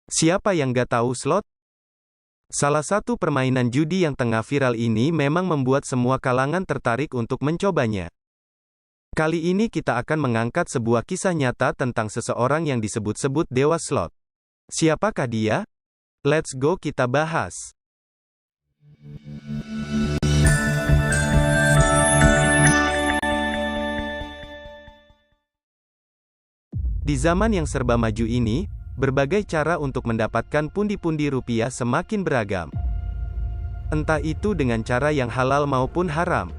Siapa yang gak tahu slot? Salah satu permainan judi yang tengah viral ini memang membuat semua kalangan tertarik untuk mencobanya. Kali ini kita akan mengangkat sebuah kisah nyata tentang seseorang yang disebut-sebut dewa slot. Siapakah dia? Let's go kita bahas. Di zaman yang serba maju ini, berbagai cara untuk mendapatkan pundi-pundi rupiah semakin beragam. Entah itu dengan cara yang halal maupun haram.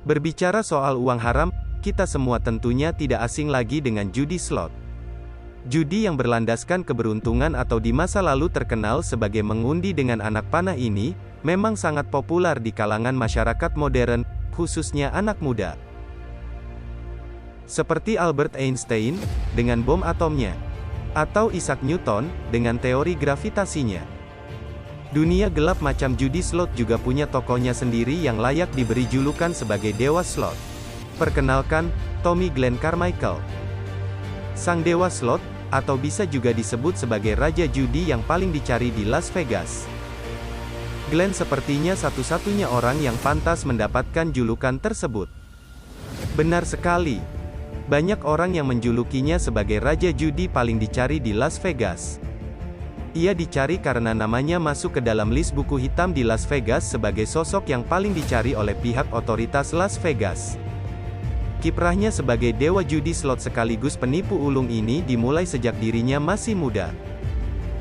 Berbicara soal uang haram, kita semua tentunya tidak asing lagi dengan judi slot. Judi yang berlandaskan keberuntungan atau di masa lalu terkenal sebagai mengundi dengan anak panah ini, memang sangat populer di kalangan masyarakat modern, khususnya anak muda. Seperti Albert Einstein, dengan bom atomnya. Atau Isaac Newton, dengan teori gravitasinya. Dunia gelap macam judi slot juga punya tokohnya sendiri yang layak diberi julukan sebagai dewa slot. Perkenalkan, Tommy Glenn Carmichael. Sang dewa slot, atau bisa juga disebut sebagai raja judi yang paling dicari di Las Vegas. Glenn sepertinya satu-satunya orang yang pantas mendapatkan julukan tersebut. Benar sekali. Banyak orang yang menjulukinya sebagai raja judi paling dicari di Las Vegas. Ia dicari karena namanya masuk ke dalam list buku hitam di Las Vegas sebagai sosok yang paling dicari oleh pihak otoritas Las Vegas. Kiprahnya sebagai dewa judi slot sekaligus penipu ulung ini dimulai sejak dirinya masih muda.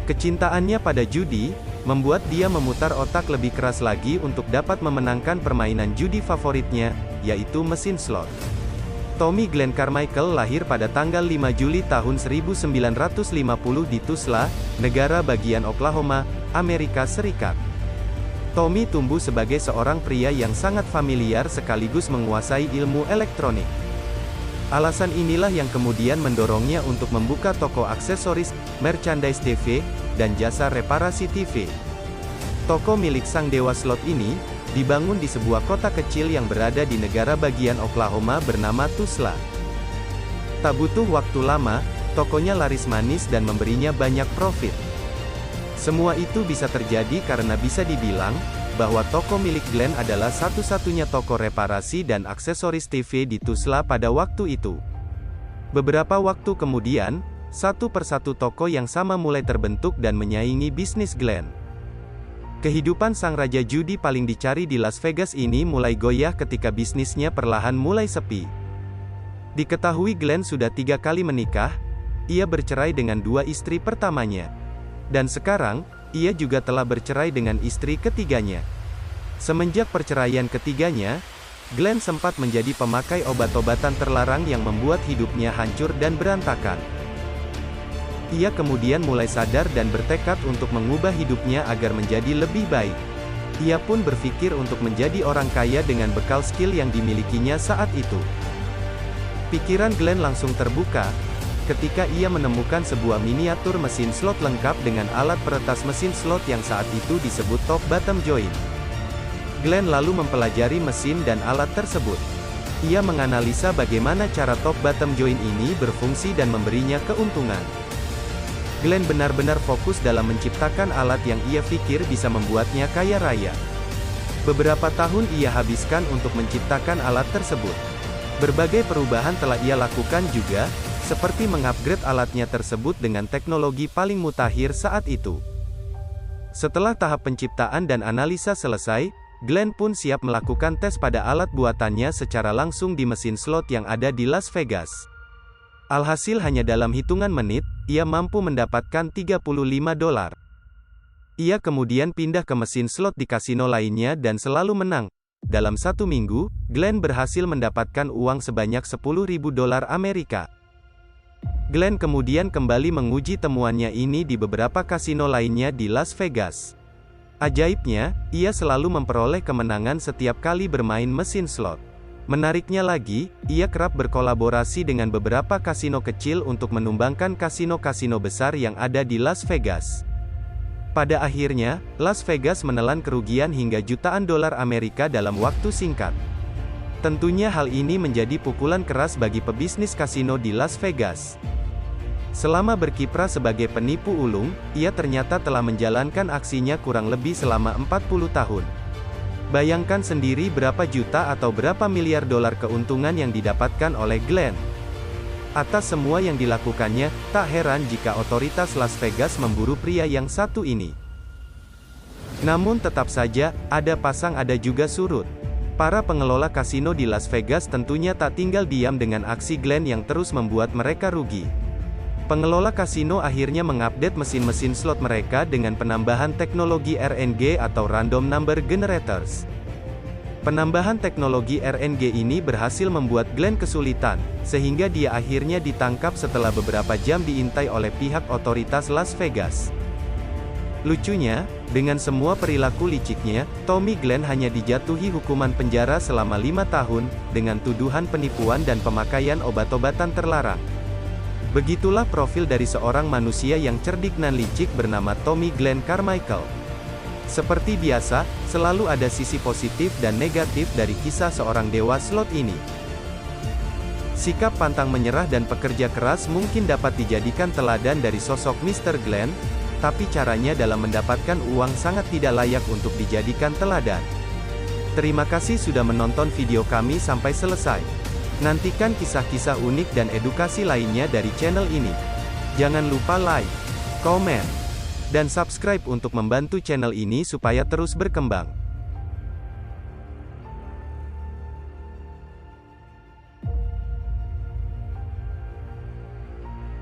Kecintaannya pada judi, membuat dia memutar otak lebih keras lagi untuk dapat memenangkan permainan judi favoritnya, yaitu mesin slot. Tommy Glenn Carmichael lahir pada tanggal 5 Juli tahun 1950 di Tulsa, negara bagian Oklahoma, Amerika Serikat. Tommy tumbuh sebagai seorang pria yang sangat familiar sekaligus menguasai ilmu elektronik. Alasan inilah yang kemudian mendorongnya untuk membuka toko aksesoris, merchandise TV, dan jasa reparasi TV. Toko milik sang dewa slot ini dibangun di sebuah kota kecil yang berada di negara bagian Oklahoma bernama Tulsa. Tak butuh waktu lama, tokonya laris manis dan memberinya banyak profit. Semua itu bisa terjadi karena bisa dibilang bahwa toko milik Glenn adalah satu-satunya toko reparasi dan aksesoris TV di Tulsa pada waktu itu. Beberapa waktu kemudian, satu persatu toko yang sama mulai terbentuk dan menyaingi bisnis Glenn. Kehidupan sang raja judi paling dicari di Las Vegas ini mulai goyah ketika bisnisnya perlahan mulai sepi. Diketahui Glenn sudah 3 kali menikah, ia bercerai dengan 2 istri pertamanya. Dan sekarang, ia juga telah bercerai dengan istri ketiganya. Semenjak perceraian ketiganya, Glenn sempat menjadi pemakai obat-obatan terlarang yang membuat hidupnya hancur dan berantakan. Ia kemudian mulai sadar dan bertekad untuk mengubah hidupnya agar menjadi lebih baik. Ia pun berpikir untuk menjadi orang kaya dengan bekal skill yang dimilikinya saat itu. Pikiran Glenn langsung terbuka, ketika ia menemukan sebuah miniatur mesin slot lengkap dengan alat peretas mesin slot yang saat itu disebut top bottom joint. Glenn lalu mempelajari mesin dan alat tersebut. Ia menganalisa bagaimana cara top bottom joint ini berfungsi dan memberinya keuntungan. Glenn benar-benar fokus dalam menciptakan alat yang ia pikir bisa membuatnya kaya raya. Beberapa tahun ia habiskan untuk menciptakan alat tersebut. Berbagai perubahan telah ia lakukan juga, seperti mengupgrade alatnya tersebut dengan teknologi paling mutakhir saat itu. Setelah tahap penciptaan dan analisa selesai, Glenn pun siap melakukan tes pada alat buatannya secara langsung di mesin slot yang ada di Las Vegas. Alhasil hanya dalam hitungan menit, ia mampu mendapatkan $35. Ia kemudian pindah ke mesin slot di kasino lainnya dan selalu menang. Dalam 1 minggu, Glenn berhasil mendapatkan uang sebanyak $10.000 Amerika. Glenn kemudian kembali menguji temuannya ini di beberapa kasino lainnya di Las Vegas. Ajaibnya, ia selalu memperoleh kemenangan setiap kali bermain mesin slot. Menariknya lagi, ia kerap berkolaborasi dengan beberapa kasino kecil untuk menumbangkan kasino-kasino besar yang ada di Las Vegas. Pada akhirnya, Las Vegas menelan kerugian hingga jutaan dolar Amerika dalam waktu singkat. Tentunya hal ini menjadi pukulan keras bagi pebisnis kasino di Las Vegas. Selama berkiprah sebagai penipu ulung, ia ternyata telah menjalankan aksinya kurang lebih selama 40 tahun. Bayangkan sendiri berapa juta atau berapa miliar dolar keuntungan yang didapatkan oleh Glenn. Atas semua yang dilakukannya, tak heran jika otoritas Las Vegas memburu pria yang satu ini. Namun tetap saja, ada pasang ada juga surut. Para pengelola kasino di Las Vegas tentunya tak tinggal diam dengan aksi Glenn yang terus membuat mereka rugi. Pengelola kasino akhirnya mengupdate mesin-mesin slot mereka dengan penambahan teknologi RNG atau Random Number Generators. Penambahan teknologi RNG ini berhasil membuat Glenn kesulitan, sehingga dia akhirnya ditangkap setelah beberapa jam diintai oleh pihak otoritas Las Vegas. Lucunya, dengan semua perilaku liciknya, Tommy Glenn hanya dijatuhi hukuman penjara selama 5 tahun, dengan tuduhan penipuan dan pemakaian obat-obatan terlarang. Begitulah profil dari seorang manusia yang cerdik dan licik bernama Tommy Glenn Carmichael. Seperti biasa, selalu ada sisi positif dan negatif dari kisah seorang dewa slot ini. Sikap pantang menyerah dan pekerja keras mungkin dapat dijadikan teladan dari sosok Mr. Glenn, tapi caranya dalam mendapatkan uang sangat tidak layak untuk dijadikan teladan. Terima kasih sudah menonton video kami sampai selesai. Nantikan kisah-kisah unik dan edukasi lainnya dari channel ini. Jangan lupa like, komen, dan subscribe untuk membantu channel ini supaya terus berkembang.